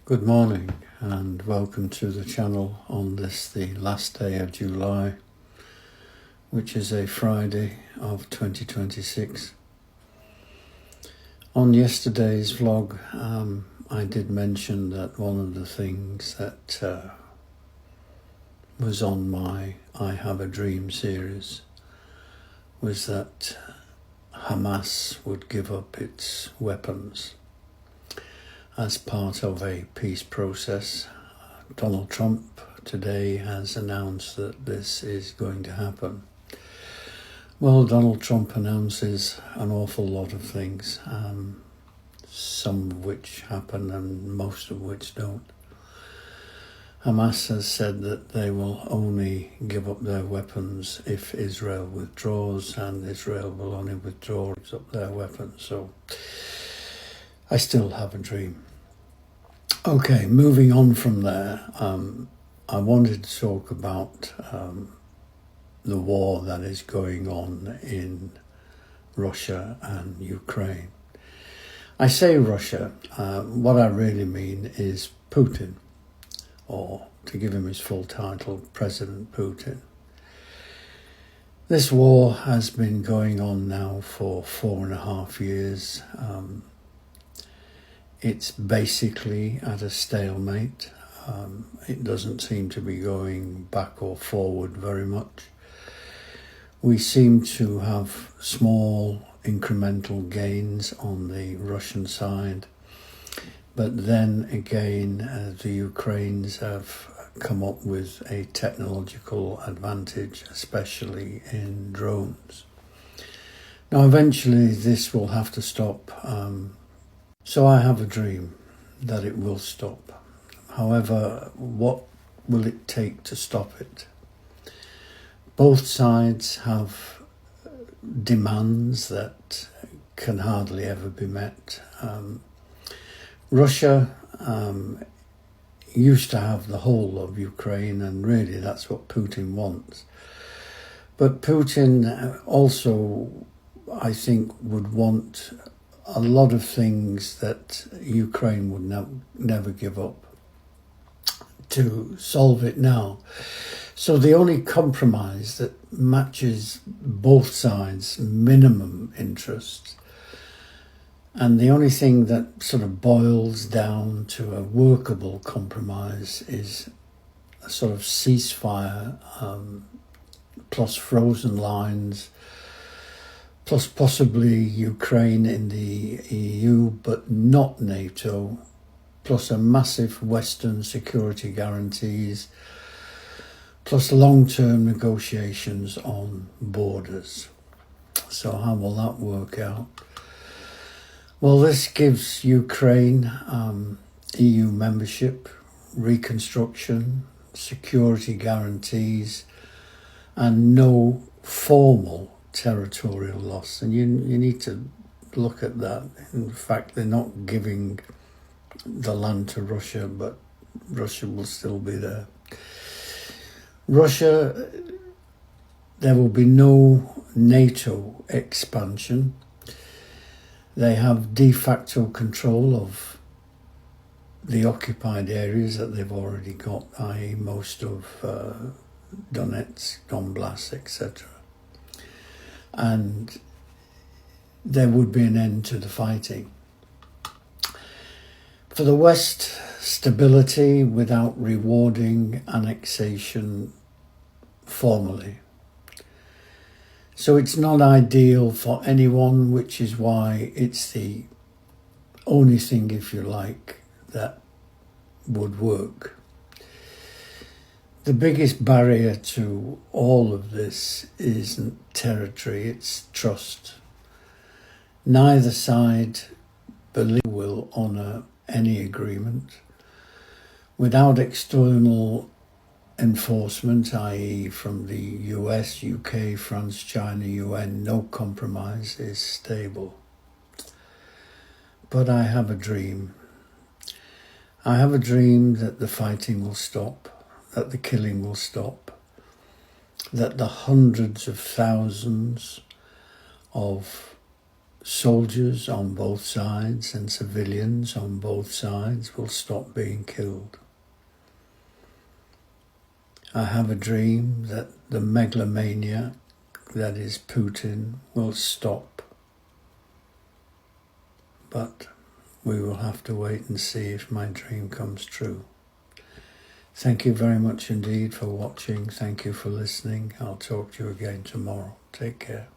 Good morning and welcome to the channel on the last day of July, which is a Friday of 2026. On yesterday's vlog, I did mention that one of the things that was on my I Have a Dream series was that Hamas would give up its weapons as part of a peace process. Donald Trump today has announced that this is going to happen. Well, Donald Trump announces an awful lot of things, some of which happen and most of which don't. Hamas has said that they will only give up their weapons if Israel withdraws, and Israel will only withdraw their weapons. So I still have a dream. Okay, moving on from there, I wanted to talk about the war that is going on in Russia and Ukraine. I say Russia, what I really mean is Putin, or to give him his full title, President Putin. This war has been going on now for 4.5 years. It's basically at a stalemate. It doesn't seem to be going back or forward very much. We seem to have small incremental gains on the Russian side, but then again the Ukrainians have come up with a technological advantage, especially in drones. Now eventually this will have to stop. So I have a dream that it will stop. However, what will it take to stop it? Both sides have demands that can hardly ever be met. Russia used to have the whole of Ukraine, and really that's what Putin wants. But Putin also, I think, would want a lot of things that Ukraine would never give up to solve it now. So the only compromise that matches both sides' minimum interests, and the only thing that sort of boils down to a workable compromise, is a sort of ceasefire plus frozen lines, plus possibly Ukraine in the EU, but not NATO, plus a massive Western security guarantees, plus long-term negotiations on borders. So how will that work out? Well, this gives Ukraine EU membership, reconstruction, security guarantees, and no formal territorial loss. And you need to look at that. In fact, they're not giving the land to Russia, but Russia will still be there. Russia, there will be no NATO expansion. They have de facto control of the occupied areas that they've already got, i.e. most of Donetsk, Donbass, etc. And there would be an end to the fighting. For the West, stability without rewarding annexation formally. So it's not ideal for anyone, which is why it's the only thing, if you like, that would work. The biggest barrier to all of this isn't territory, it's trust. Neither side will honour any agreement. Without external enforcement, i.e. from the US, UK, France, China, UN, no compromise is stable. But I have a dream. I have a dream that the fighting will stop, that the killing will stop, that the hundreds of thousands of soldiers on both sides and civilians on both sides will stop being killed. I have a dream that the megalomaniac that is Putin will stop. But we will have to wait and see if my dream comes true. Thank you very much indeed for watching. Thank you for listening. I'll talk to you again tomorrow. Take care.